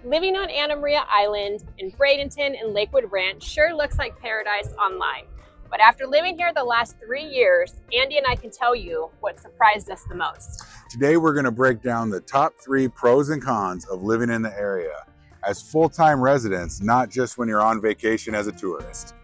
Living on Anna Maria Island in Bradenton and Lakewood Ranch sure looks like paradise online. But after living here the last 3 years, Andy and I can tell you what surprised us the most. Today we're going to break down the top 3 pros and cons of living in the area as full-time residents, not just when you're on vacation as a tourist.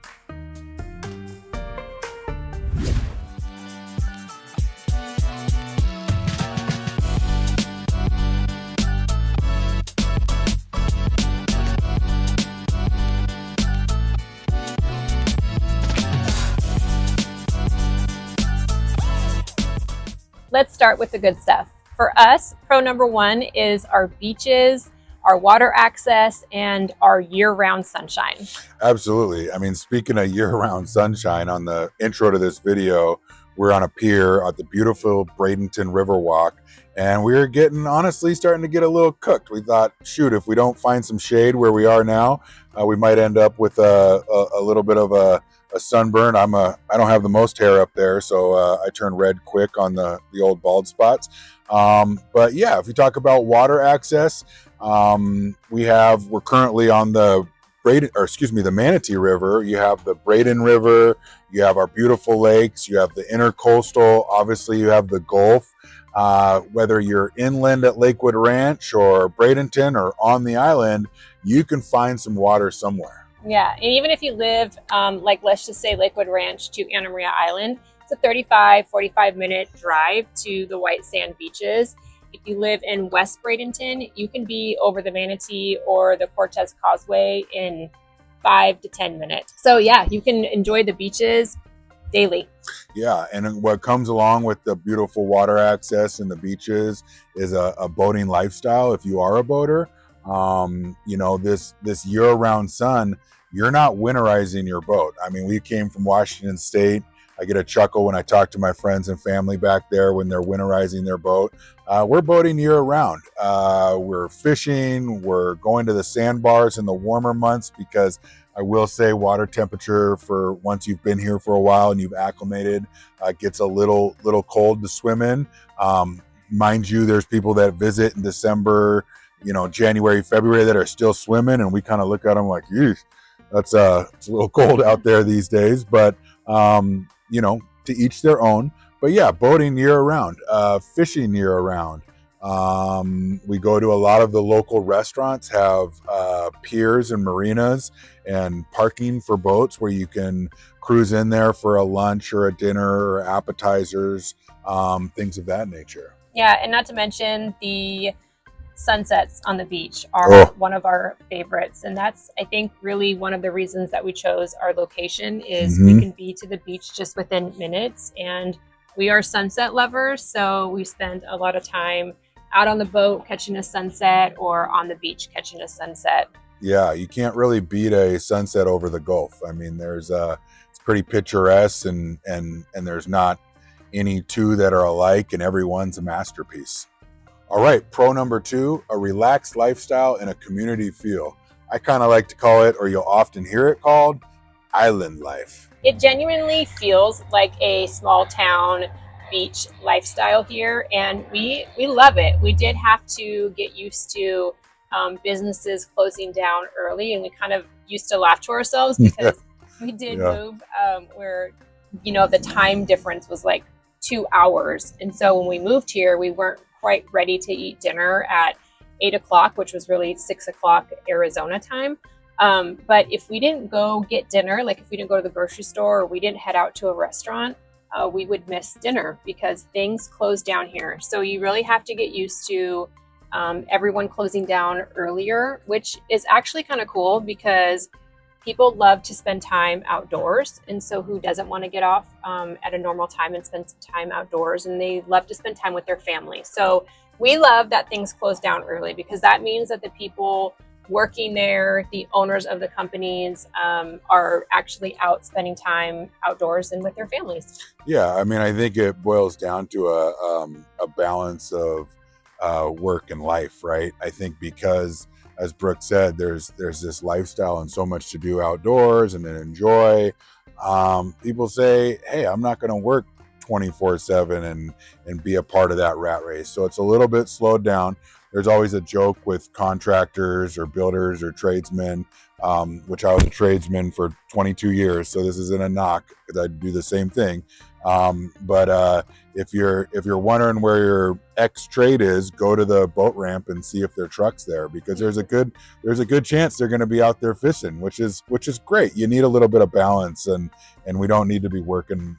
Let's start with the good stuff. For us, pro number 1 is our beaches, our water access, and our year-round sunshine. Absolutely. I mean, speaking of year-round sunshine, on the intro to this video, we're on a pier at the beautiful Bradenton Riverwalk, and we were honestly starting to get a little cooked. We thought, shoot, if we don't find some shade where we are now, we might end up with a little bit of a sunburn. I don't have the most hair up there, so I turn red quick on the old bald spots. But yeah, if you talk about water access, we're currently on the Manatee River. You have the Braden River, you have our beautiful lakes, you have the intercoastal, obviously you have the Gulf. Whether you're inland at Lakewood Ranch or Bradenton or on the island, you can find some water somewhere. Yeah, and even if you live, like let's just say Lakewood Ranch to Anna Maria Island, it's a 45 minute drive to the white sand beaches. If you live in West Bradenton, you can be over the Manatee or the Cortez Causeway in 5 to 10 minutes. So yeah, you can enjoy the beaches daily. Yeah, and what comes along with the beautiful water access and the beaches is a boating lifestyle. If you are a boater, you know, this year-round sun, you're not winterizing your boat. I mean, we came from Washington State. I get a chuckle when I talk to my friends and family back there when they're winterizing their boat. We're boating year-round. We're fishing. We're going to the sandbars in the warmer months because I will say water temperature, for once you've been here for a while and you've acclimated, gets a little cold to swim in. Mind you, there's people that visit in December, you know, January, February that are still swimming, and we kind of look at them like, "Yeesh, it's a little cold out there these days." But you know, to each their own. But yeah, boating year round, fishing year round. We go to a lot of the local restaurants, have piers and marinas and parking for boats where you can cruise in there for a lunch or a dinner or appetizers, things of that nature. Yeah, and not to mention the sunsets on the beach are one of our favorites, and that's, I think, really one of the reasons that we chose our location is we can be to the beach just within minutes, and we are sunset lovers, so we spend a lot of time out on the boat catching a sunset or on the beach catching a sunset. Yeah, you can't really beat a sunset over the Gulf. I mean, it's pretty picturesque, and there's not any two that are alike, and everyone's a masterpiece. All right, pro number 2, a relaxed lifestyle and a community feel. I kind of like to call it, or you'll often hear it called, island life. It genuinely feels like a small town beach lifestyle here, and we love it. We did have to get used to businesses closing down early, and we kind of used to laugh to ourselves because we did move where, you know, the time difference was like 2 hours. And so when we moved here, we weren't quite ready to eat dinner at 8 o'clock, which was really 6 o'clock Arizona time. But if we didn't go get dinner, like if we didn't go to the grocery store or we didn't head out to a restaurant, we would miss dinner because things close down here. So you really have to get used to everyone closing down earlier, which is actually kind of cool because people love to spend time outdoors. And so who doesn't want to get off at a normal time and spend some time outdoors? And they love to spend time with their family. So we love that things close down early because that means that the people working there, the owners of the companies, are actually out spending time outdoors and with their families. Yeah, I mean, I think it boils down to a balance of work and life, right? I think because, as Brooke said, there's this lifestyle and so much to do outdoors and then enjoy. People say, hey, I'm not going to work 24/7 and be a part of that rat race. So it's a little bit slowed down. there's always a joke with contractors or builders or tradesmen, which I was a tradesman for 22 years, so this isn't a knock because I do the same thing. But if you're wondering where your ex trade is, go to the boat ramp and see if their truck's there, because there's a good chance they're going to be out there fishing, which is great. You need a little bit of balance, and we don't need to be working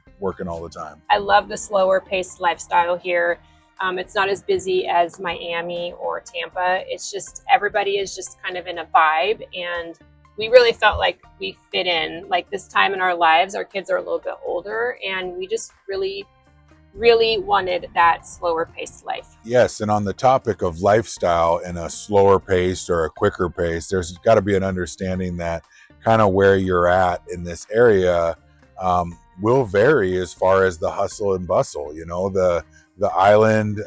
all the time. I love the slower paced lifestyle here. It's not as busy as Miami or Tampa. It's just everybody is just kind of in a vibe, and we really felt like we fit in. Like this time in our lives, our kids are a little bit older, and we just really wanted that slower paced life. Yes, and on the topic of lifestyle and a slower pace or a quicker pace, there's got to be an understanding that kind of where you're at in this area will vary as far as the hustle and bustle. You know, the island,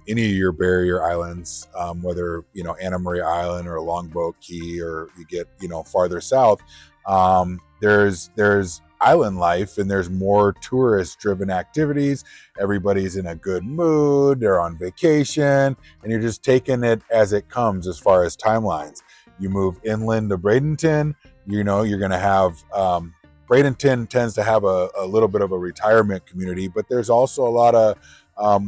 any of your barrier islands, whether, you know, Anna Maria Island or Longboat Key, or you get, you know, farther south, there's island life, and there's more tourist driven activities. Everybody's in a good mood, they're on vacation, and you're just taking it as it comes as far as timelines. You move inland to Bradenton, you know, you're going to have Bradenton tends to have a little bit of a retirement community, but there's also a lot of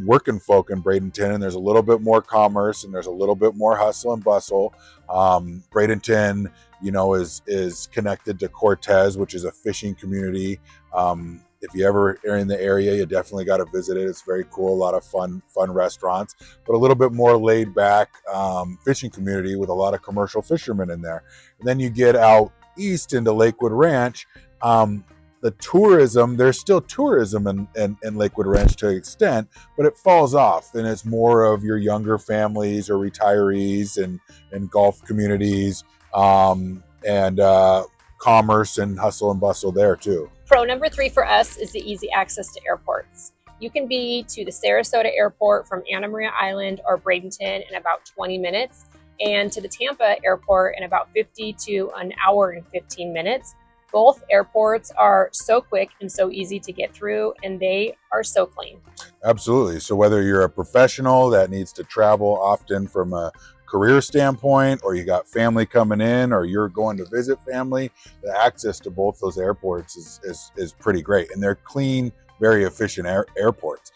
working folk in Bradenton, and there's a little bit more commerce, and there's a little bit more hustle and bustle. Bradenton, you know, is connected to Cortez, which is a fishing community. If you ever are in the area, you definitely got to visit it. It's very cool. A lot of fun restaurants, but a little bit more laid back fishing community with a lot of commercial fishermen in there. And then you get out east into Lakewood Ranch. The tourism, there's still tourism in Lakewood Ranch to an extent, but it falls off, and it's more of your younger families or retirees and golf communities, and commerce and hustle and bustle there too. Pro number 3 for us is the easy access to airports. You can be to the Sarasota airport from Anna Maria Island or Bradenton in about 20 minutes, and to the Tampa airport in about 50 to an hour and 15 minutes. Both airports are so quick and so easy to get through, and they are so clean. Absolutely. So whether you're a professional that needs to travel often from a career standpoint, or you got family coming in, or you're going to visit family, the access to both those airports is pretty great, and they're clean, very efficient airports.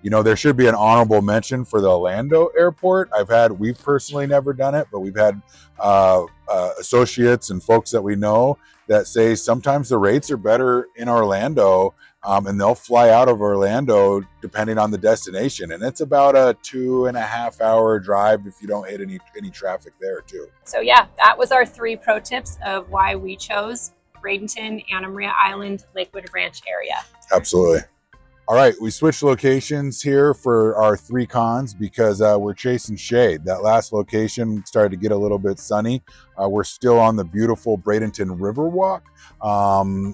You know, there should be an honorable mention for the Orlando airport. We've personally never done it, but we've had associates and folks that we know that say sometimes the rates are better in Orlando, and they'll fly out of Orlando depending on the destination. And it's about a 2.5 hour drive if you don't hit any traffic there too. So yeah, that was our 3 pro tips of why we chose Bradenton, Anna Maria Island, Lakewood Ranch area. Absolutely. All right, we switched locations here for our 3 cons because we're chasing shade. That last location started to get a little bit sunny. We're still on the beautiful Bradenton Riverwalk.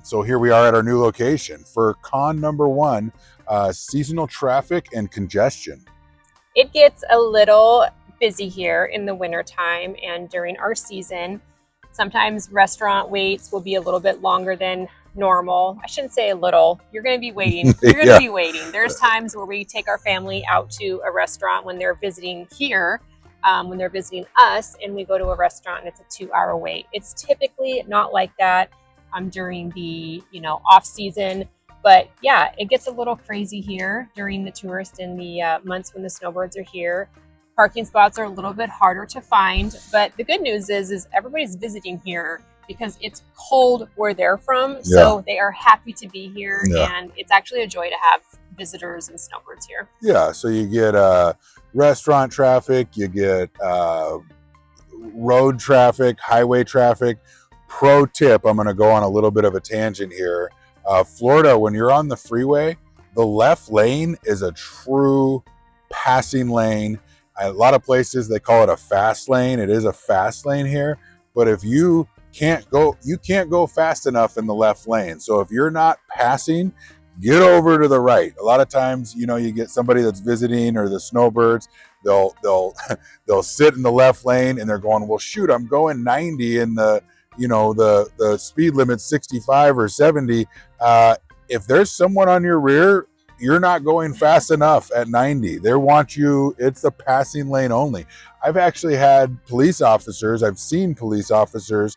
So here we are at our new location. For con number 1, seasonal traffic and congestion. It gets a little busy here in the wintertime and during our season. Sometimes restaurant waits will be a little bit longer than normal. I shouldn't say a little. You're going to be waiting. You're going to be waiting. There's times where we take our family out to a restaurant when they're visiting here, when they're visiting us, and we go to a restaurant and it's a 2-hour wait. It's typically not like that during the off season, but yeah, it gets a little crazy here during the tourist and the months when the snowbirds are here. Parking spots are a little bit harder to find, but the good news is everybody's visiting here because it's cold where they're from, so they are happy to be here, and it's actually a joy to have visitors and snowbirds here. Yeah, so you get restaurant traffic, you get road traffic, highway traffic. Pro tip, I'm going to go on a little bit of a tangent here. Florida, when you're on the freeway, the left lane is a true passing lane. A lot of places they call it a fast lane. It is a fast lane here, but if you can't go fast enough in the left lane. So if you're not passing, get over to the right. A lot of times, you get somebody that's visiting or the snowbirds, they'll sit in the left lane and they're going, well, shoot, I'm going 90 and the speed limit's 65 or 70. If there's someone on your rear, you're not going fast enough at 90. They want you, it's a passing lane only. I've actually had police officers, I've seen police officers,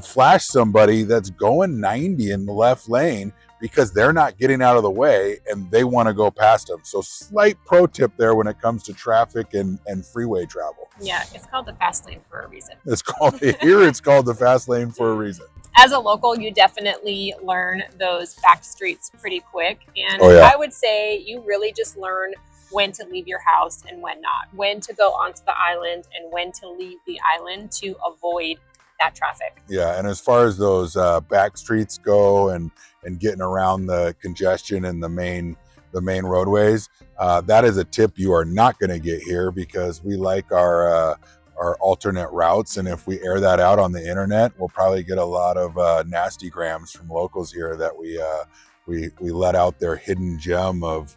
flash somebody that's going 90 in the left lane because they're not getting out of the way and they want to go past them. So slight pro tip there when it comes to traffic and freeway travel. Yeah, it's called the fast lane for a reason. It's called the fast lane for a reason. As a local, you definitely learn those back streets pretty quick. And Oh, yeah. I would say you really just learn when to leave your house and when not, when to go onto the island and when to leave the island to avoid that traffic. Yeah, and as far as those back streets go and getting around the congestion and the main roadways, that is a tip you are not going to get here because we like our alternate routes, and if we air that out on the internet, we'll probably get a lot of nasty grams from locals here that we let out their hidden gem of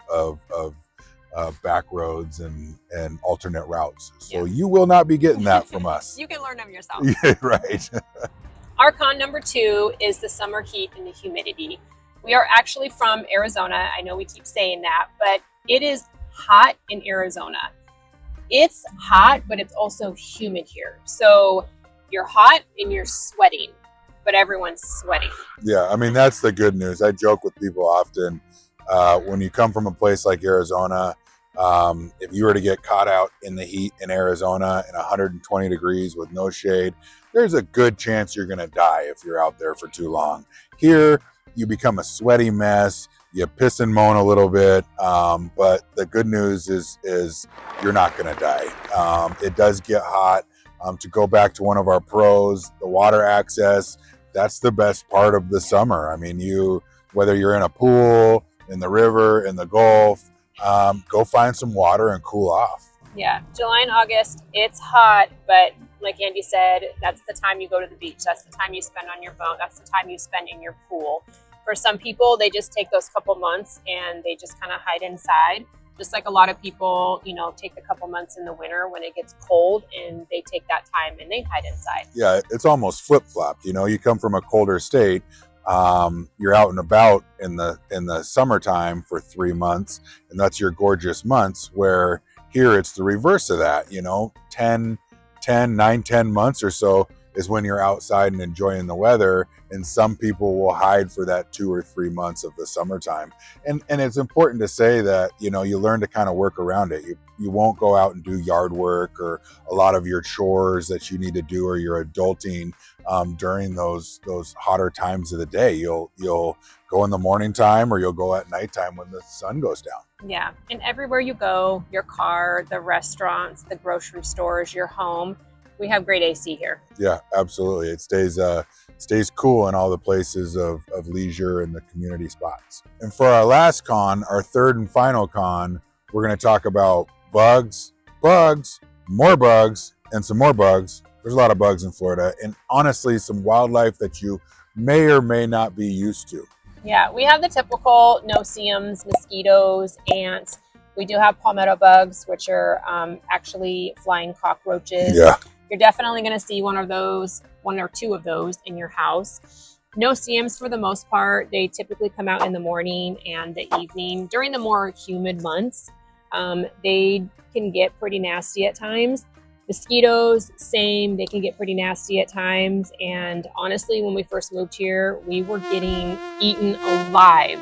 back roads and alternate routes. So you will not be getting that from us. You can learn them yourself. Yeah, right. Our con number 2 is the summer heat and the humidity. We are actually from Arizona. I know we keep saying that, but it is hot in Arizona. It's hot, but it's also humid here. So you're hot and you're sweating, but everyone's sweating. Yeah, I mean, that's the good news. I joke with people often, when you come from a place like Arizona, if you were to get caught out in the heat in Arizona in 120 degrees with no shade, there's a good chance you're going to die if you're out there for too long. Here, you become a sweaty mess. You piss and moan a little bit, but the good news is you're not going to die. It does get hot. To go back to one of our pros, the water access, that's the best part of the summer. I mean, whether you're in a pool, in the river, in the Gulf, go find some water and cool off. Yeah, July and August, it's hot, but like Andy said, that's the time you go to the beach. That's the time you spend on your boat. That's the time you spend in your pool. For some people, they just take those couple months and they just kind of hide inside. Just like a lot of people, take a couple months in the winter when it gets cold and they take that time and they hide inside. Yeah, it's almost flip-flopped. You come from a colder state, you're out and about in the summertime for 3 months, and that's your gorgeous months, where here it's the reverse of that. 10 months or so is when you're outside and enjoying the weather, and some people will hide for that 2 or 3 months of the summertime. And it's important to say that you learn to kind of work around it. You won't go out and do yard work or a lot of your chores that you need to do, or your adulting during those hotter times of the day. You'll go in the morning time, or you'll go at nighttime when the sun goes down. Yeah, and everywhere you go, your car, the restaurants, the grocery stores, your home, we have great AC here. Yeah, absolutely. It stays cool in all the places of leisure and the community spots. And for our last con, our third and final con, we're going to talk about bugs, more bugs, and some more bugs. There's a lot of bugs in Florida, and honestly, some wildlife that you may or may not be used to. Yeah, we have the typical no-see-ums, mosquitoes, ants. We do have palmetto bugs, which are actually flying cockroaches. Yeah. You're definitely going to see one or two of those in your house. No-see-ums, for the most part, they typically come out in the morning and the evening. During the more humid months, they can get pretty nasty at times. Mosquitoes, same, they can get pretty nasty at times. And honestly, when we first moved here, we were getting eaten alive.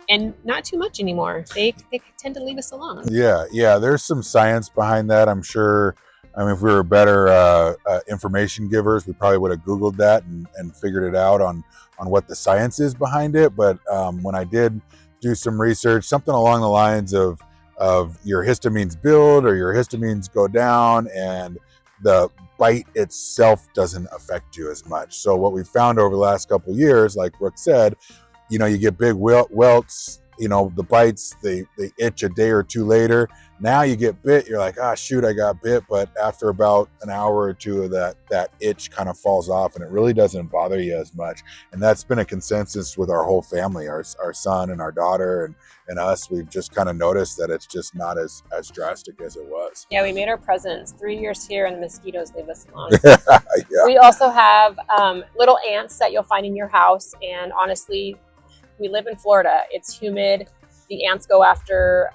And not too much anymore. They tend to leave us alone. Yeah, there's some science behind that, I'm sure. I mean, if we were better information givers, we probably would have Googled that and figured it out on what the science is behind it. But when I did do some research, something along the lines of your histamines build or your histamines go down, and the bite itself doesn't affect you as much. So what we found over the last couple of years, like Brooke said, you get big welts, the bites, they itch a day or two later. Now you get bit, you're like, shoot, I got bit. But after about an hour or two of that itch kind of falls off, and it really doesn't bother you as much. And that's been a consensus with our whole family, our son and our daughter and us. We've just kind of noticed that it's just not as drastic as it was. Yeah, we made our presence 3 years here, and the mosquitoes leave us alone. Yeah. We also have little ants that you'll find in your house. And honestly, we live in Florida. It's humid. The ants go after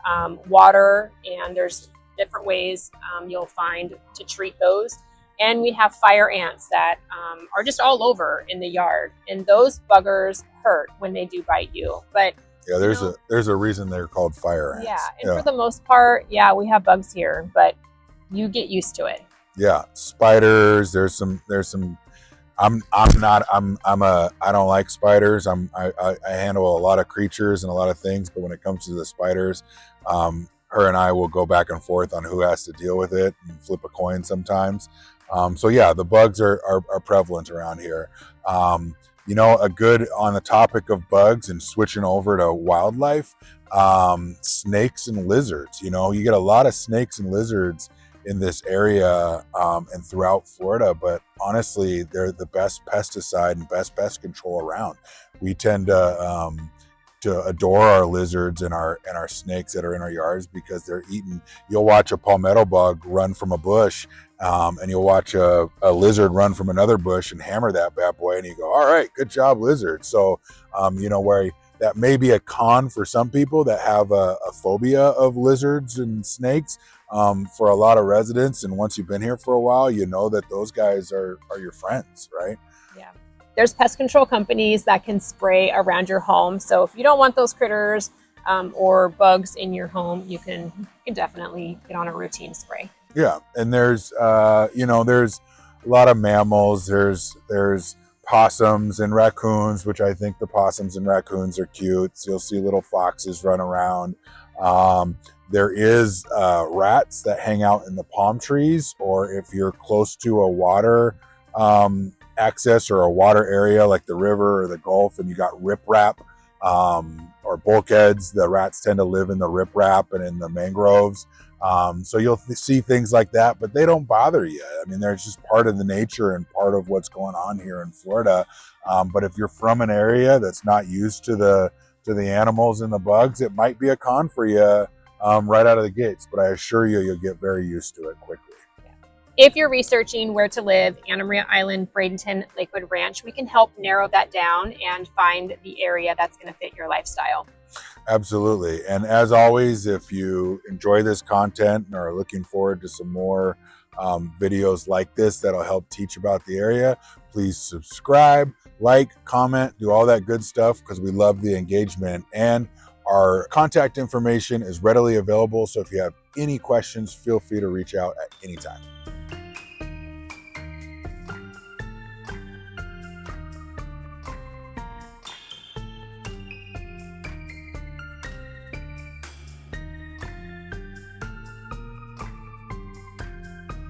water, and there's different ways you'll find to treat those. And we have fire ants that are just all over in the yard, and those buggers hurt when they do bite you. But yeah, there's a reason they're called fire ants. Yeah, and for the most part, yeah, we have bugs here, but you get used to it. Yeah, spiders. There's some. I don't like spiders. I handle a lot of creatures and a lot of things, but when it comes to the spiders, her and I will go back and forth on who has to deal with it and flip a coin sometimes. So yeah, the bugs are prevalent around here. You know, on the topic of bugs and switching over to wildlife, snakes and lizards. You know, you get a lot of snakes and lizards in this area and throughout Florida, but honestly, they're the best pesticide and best pest control around. We tend to adore our lizards and our snakes that are in our yards because they're eaten. You'll watch a palmetto bug run from a bush, and you'll watch a lizard run from another bush and hammer that bad boy, and you go, all right, good job, lizard. So you know, where that may be a con for some people that have a phobia of lizards and snakes, for a lot of residents, and once you've been here for a while, you know that those guys are your friends, right? Yeah. There's pest control companies that can spray around your home. So if you don't want those critters or bugs in your home, you can definitely get on a routine spray. Yeah, and there's you know, there's a lot of mammals. There's possums and raccoons, which I think the possums and raccoons are cute. So you'll see little foxes run around. There is rats that hang out in the palm trees, or if you're close to a water access or a water area like the river or the Gulf, and you got riprap or bulkheads, the rats tend to live in the riprap and in the mangroves. So you'll see things like that, but they don't bother you. I mean, they're just part of the nature and part of what's going on here in Florida. But if you're from an area that's not used to the animals and the bugs, it might be a con for you right out of the gates. But I assure you, you'll get very used to it quickly. If you're researching where to live, Anna Maria Island, Bradenton, Lakewood Ranch, we can help narrow that down and find the area that's going to fit your lifestyle. Absolutely. And as always, if you enjoy this content and are looking forward to some more videos like this that'll help teach about the area, please subscribe, like, comment, do all that good stuff, because we love the engagement. And our contact information is readily available. So if you have any questions, feel free to reach out at any time.